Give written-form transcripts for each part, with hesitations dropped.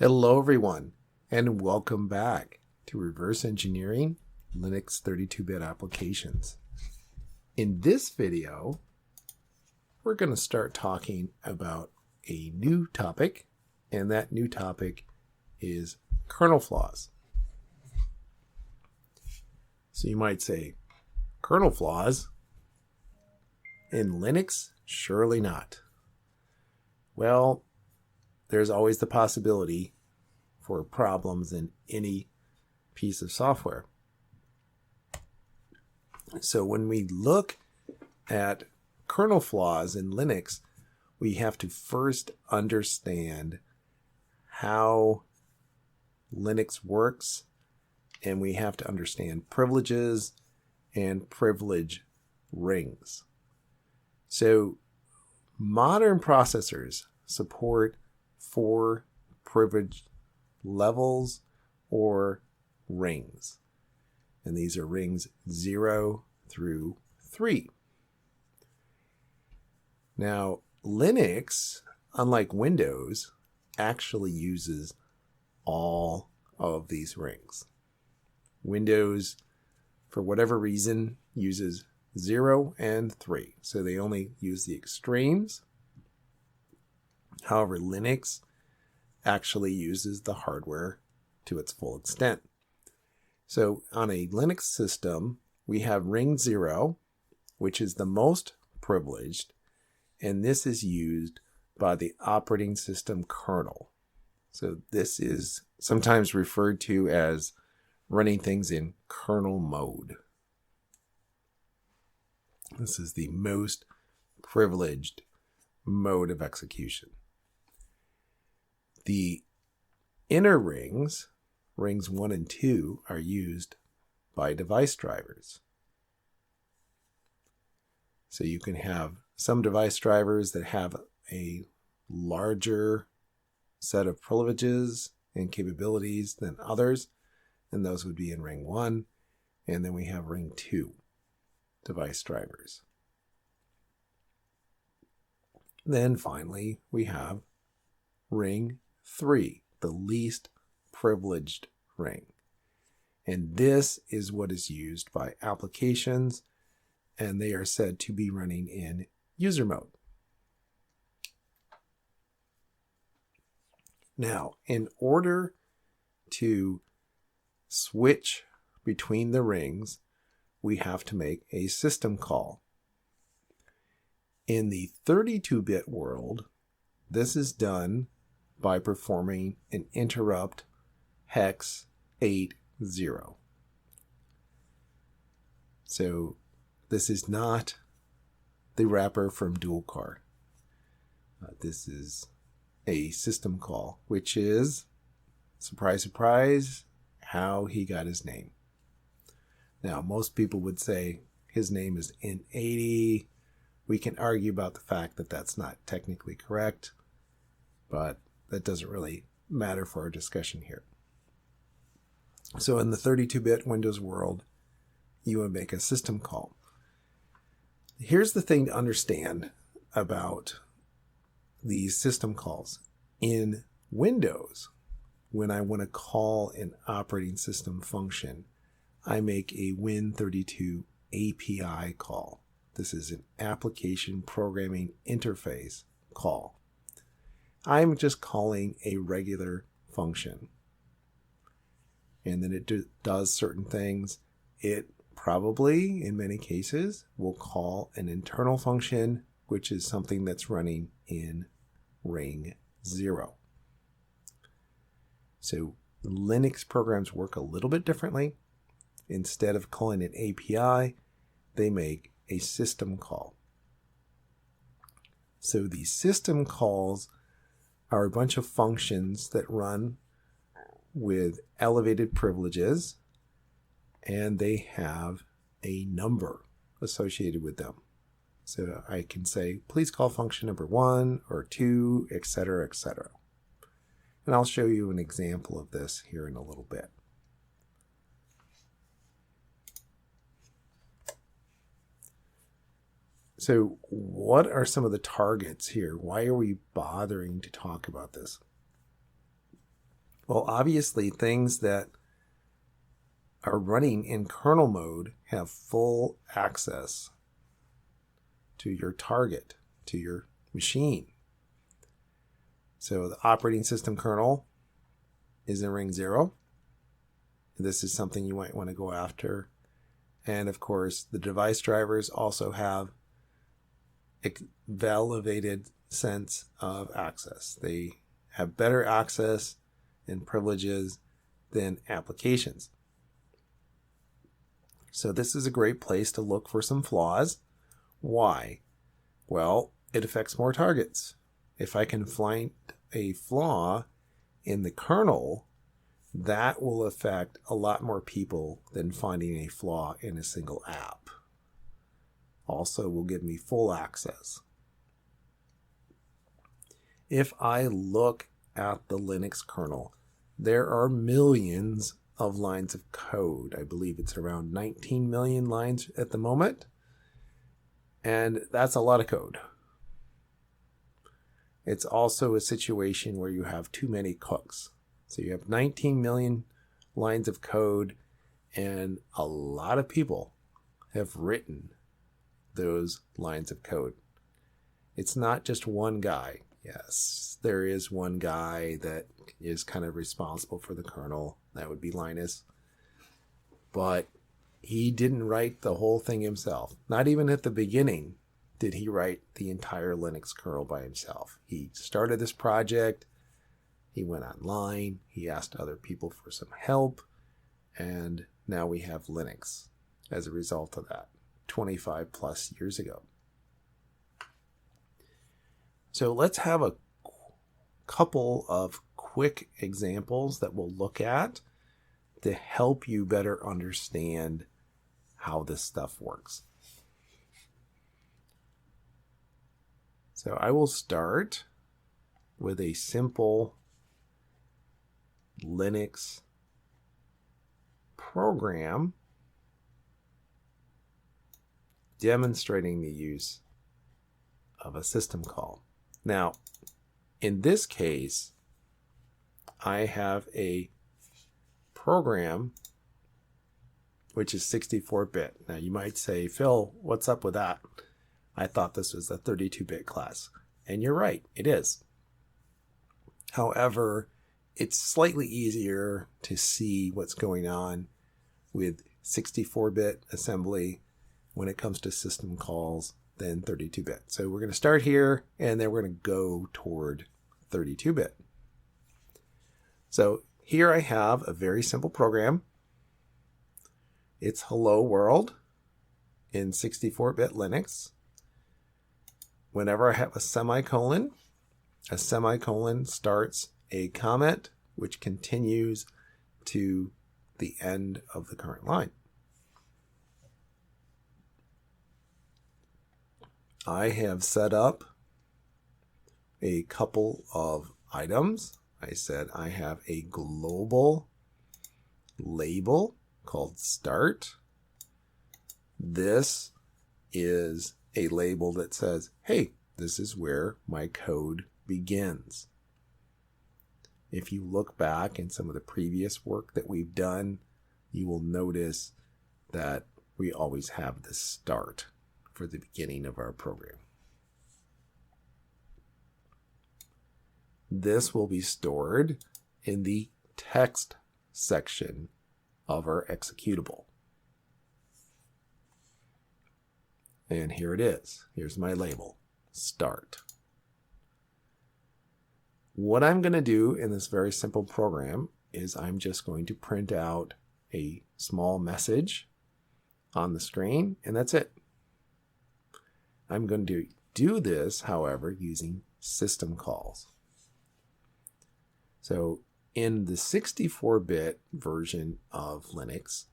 Hello everyone, and welcome back to Reverse Engineering Linux 32-bit applications. In this video, we're going to start talking about a new topic, and that new topic is kernel flaws. So you might say, kernel flaws? In Linux? Surely not. Well, there's always the possibility for problems in any piece of software. So when we look at kernel flaws in Linux, we have to first understand how Linux works, and we have to understand privileges and privilege rings. So modern processors support 4 privilege levels or rings. And these are rings 0 through 3. Now, Linux, unlike Windows, actually uses all of these rings. Windows, for whatever reason, uses 0 and 3. So they only use the extremes. However, Linux actually uses the hardware to its full extent. So on a Linux system, we have ring 0, which is the most privileged, and this is used by the operating system kernel. So this is sometimes referred to as running things in kernel mode. This is the most privileged mode of execution. The inner rings, rings 1 and 2, are used by device drivers. So you can have some device drivers that have a larger set of privileges and capabilities than others, and those would be in ring 1. And then we have ring 2 device drivers. Then finally, we have ring 3, the least privileged ring. And this is what is used by applications, and they are said to be running in user mode. Now, in order to switch between the rings, we have to make a system call. In the 32-bit world, this is done by performing an interrupt hex 80. So this is not the wrapper from dual car. This is a system call, which is, surprise, surprise, how he got his name. Now, most people would say his name is int80. We can argue about the fact that that's not technically correct, but that doesn't really matter for our discussion here. So in the 32-bit Windows world, you would make a system call. Here's the thing to understand about these system calls. In Windows, when I want to call an operating system function, I make a Win32 API call. This is an application programming interface call. I'm just calling a regular function. And then it does certain things. It probably, in many cases, will call an internal function, which is something that's running in ring 0. So Linux programs work a little bit differently. Instead of calling an API, they make a system call. So these system calls are a bunch of functions that run with elevated privileges, and they have a number associated with them. So I can say, please call function number 1 or 2, etc., etc. And I'll show you an example of this here in a little bit. So what are some of the targets here? Why are we bothering to talk about this? Well, obviously things that are running in kernel mode have full access to your target, to your machine. So the operating system kernel is in ring 0. This is something you might want to go after. And of course, the device drivers also have elevated sense of access. They have better access and privileges than applications. So this is a great place to look for some flaws. Why? Well, it affects more targets. If I can find a flaw in the kernel, that will affect a lot more people than finding a flaw in a single app. Also will give me full access. If I look at the Linux kernel, there are millions of lines of code. I believe it's around 19 million lines at the moment. And that's a lot of code. It's also a situation where you have too many cooks. So you have 19 million lines of code, and a lot of people have written those lines of code. It's not just one guy. Yes, there is one guy that is kind of responsible for the kernel. That would be Linus. But he didn't write the whole thing himself. Not even at the beginning did he write the entire Linux kernel by himself. He started this project. He went online. He asked other people for some help. And now we have Linux as a result of that 25 plus years ago. So let's have a couple of quick examples that we'll look at to help you better understand how this stuff works. So I will start with a simple Linux program demonstrating the use of a system call. Now, in this case, I have a program which is 64-bit. Now, you might say, Phil, what's up with that? I thought this was a 32-bit class. And you're right, it is. However, it's slightly easier to see what's going on with 64-bit assembly when it comes to system calls than 32-bit. So we're going to start here, and then we're going to go toward 32-bit. So here I have a very simple program. It's Hello World in 64-bit Linux. Whenever I have a semicolon starts a comment which continues to the end of the current line. I have set up a couple of items. I said I have a global label called start. This is a label that says, hey, this is where my code begins. If you look back in some of the previous work that we've done, you will notice that we always have the start for the beginning of our program. This will be stored in the text section of our executable. And here it is. Here's my label, start. What I'm going to do in this very simple program is I'm just going to print out a small message on the screen, and that's it. I'm going to do this, however, using system calls. So in the 64-bit version of Linux,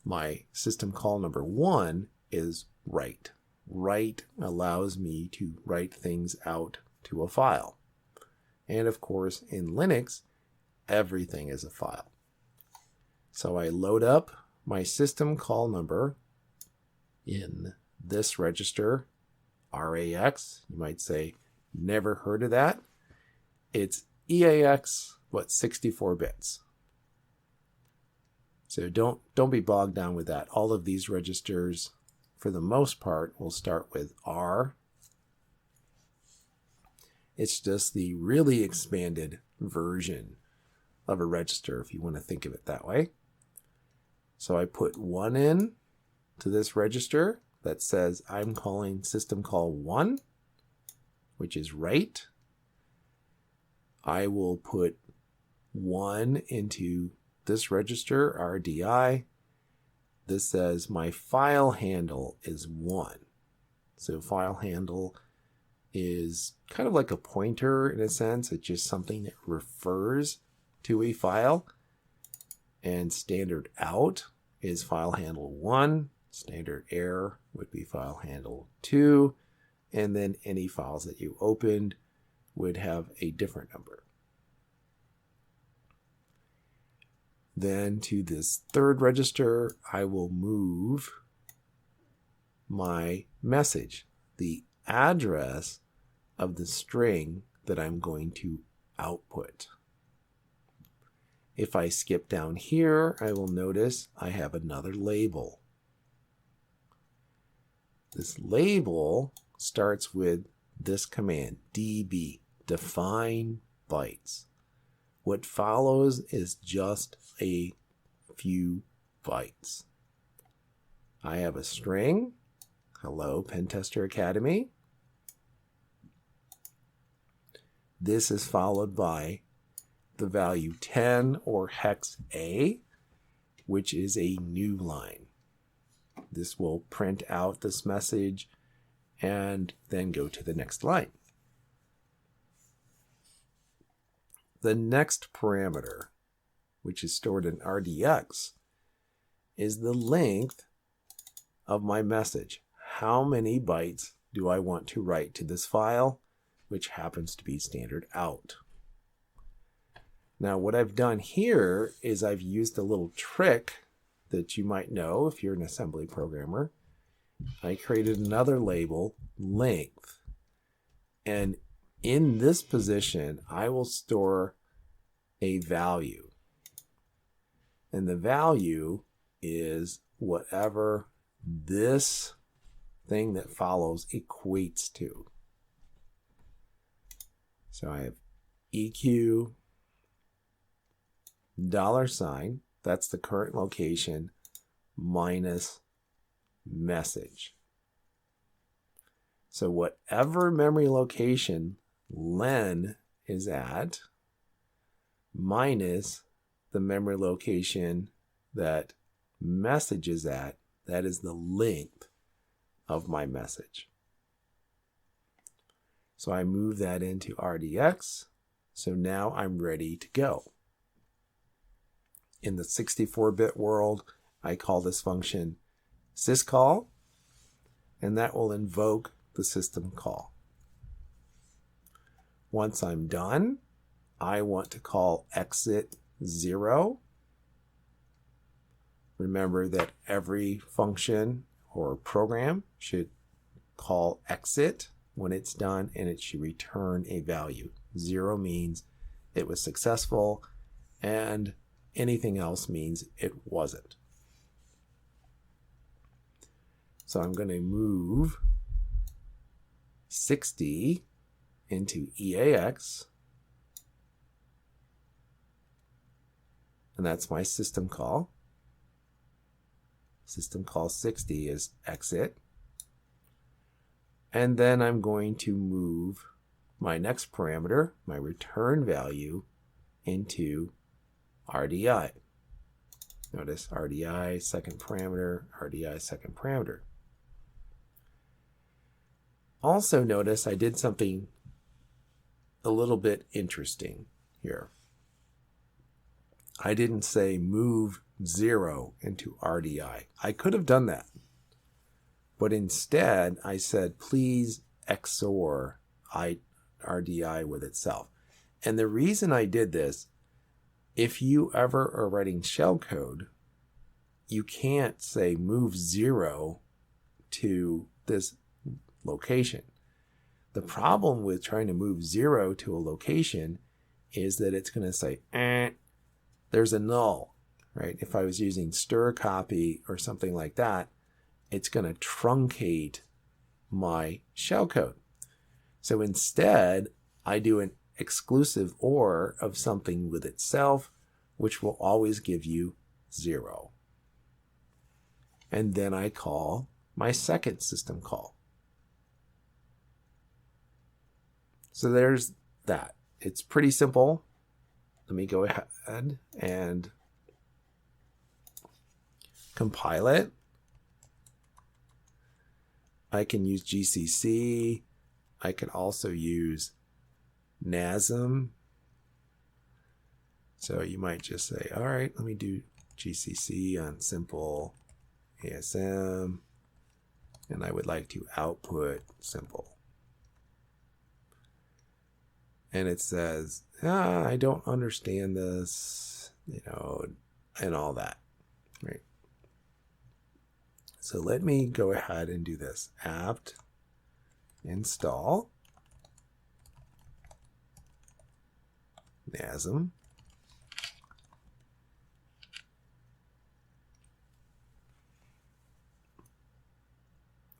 my system call number 1 is write. Write allows me to write things out to a file. And of course, in Linux, everything is a file. So I load up my system call number in this register, RAX. You might say, never heard of that. It's EAX 64 bits. So don't be bogged down with that. All of these registers, for the most part, will start with R. It's just the really expanded version of a register, if you want to think of it that way. So I put 1 in to this register that says I'm calling system call 1, which is write. I will put 1 into this register, RDI. This says my file handle is 1. So file handle is kind of like a pointer in a sense. It's just something that refers to a file. And standard out is file handle 1. Standard error would be file handle 2. And then any files that you opened would have a different number. Then to this third register, I will move my message, the address of the string that I'm going to output. If I skip down here, I will notice I have another label. This label starts with this command, db, define bytes. What follows is just a few bytes. I have a string, hello Pentester Academy. This is followed by the value 10 or hex A, which is a new line. This will print out this message and then go to the next line. The next parameter, which is stored in RDX, is the length of my message. How many bytes do I want to write to this file, which happens to be standard out. Now what I've done here is I've used a little trick that you might know if you're an assembly programmer. I created another label, length. And in this position, I will store a value. And the value is whatever this thing that follows equates to. So I have EQ $, that's the current location, minus message. So whatever memory location len is at, minus the memory location that message is at, that is the length of my message. So I move that into RDX. So now I'm ready to go. In the 64-bit world, I call this function syscall, and that will invoke the system call. Once I'm done, I want to call exit 0. Remember that every function or program should call exit when it's done, and it should return a value. 0 means it was successful, and anything else means it wasn't. So I'm going to move 60 into EAX, and that's my system call. System call 60 is exit. And then I'm going to move my next parameter, my return value, into RDI. Notice RDI, second parameter, RDI, second parameter. Also notice I did something a little bit interesting here. I didn't say move 0 into RDI. I could have done that. But instead, I said, please XOR RDI with itself. And the reason I did this, if you ever are writing shellcode, you can't say move 0 to this location. The problem with trying to move 0 to a location is that it's going to say, there's a null, right? If I was using stir copy or something like that, it's going to truncate my shellcode. So instead, I do an exclusive OR of something with itself, which will always give you 0. And then I call my second system call. So there's that. It's pretty simple. Let me go ahead and compile it. I can use GCC. I can also use NASM. So you might just say, all right, let me do GCC on simple ASM, and I would like to output simple. And it says, I don't understand this, and all that, right? So let me go ahead and do this. Apt install NASM.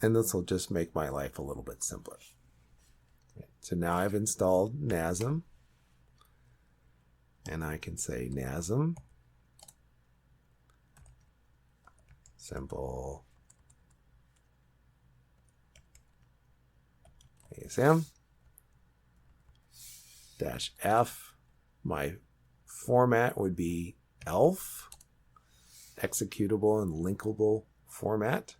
And this will just make my life a little bit simpler. So now I've installed NASM, and I can say NASM simple ASM -F. My format would be ELF, executable and linkable format.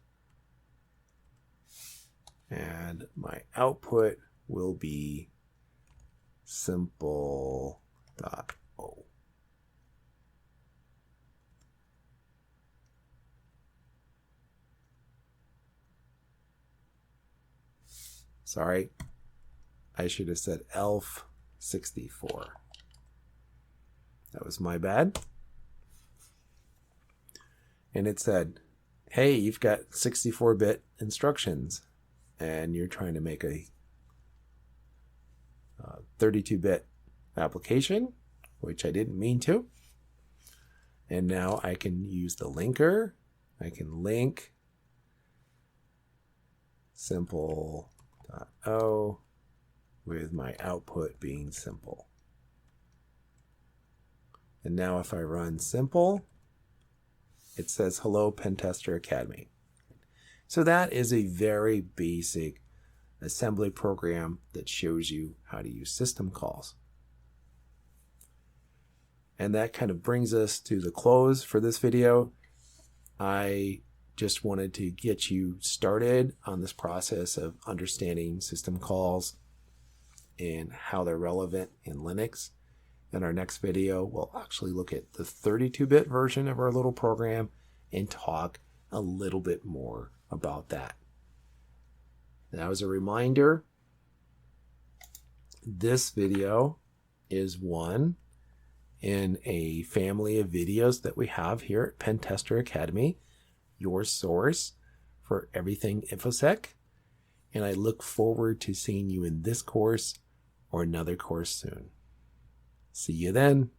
And my output will be simple.o. Sorry, I should have said ELF 64. That was my bad. And it said, hey, you've got 64-bit instructions, and you're trying to make a 32-bit application, which I didn't mean to. And now I can use the linker. I can link simple.o with my output being simple. And now if I run simple, it says, hello, Pentester Academy. So that is a very basic assembly program that shows you how to use system calls. And that kind of brings us to the close for this video. I just wanted to get you started on this process of understanding system calls and how they're relevant in Linux. In our next video, we'll actually look at the 32-bit version of our little program and talk a little bit more about that. Now, as a reminder, this video is one in a family of videos that we have here at Pentester Academy, your source for everything InfoSec. And I look forward to seeing you in this course or another course soon. See you then.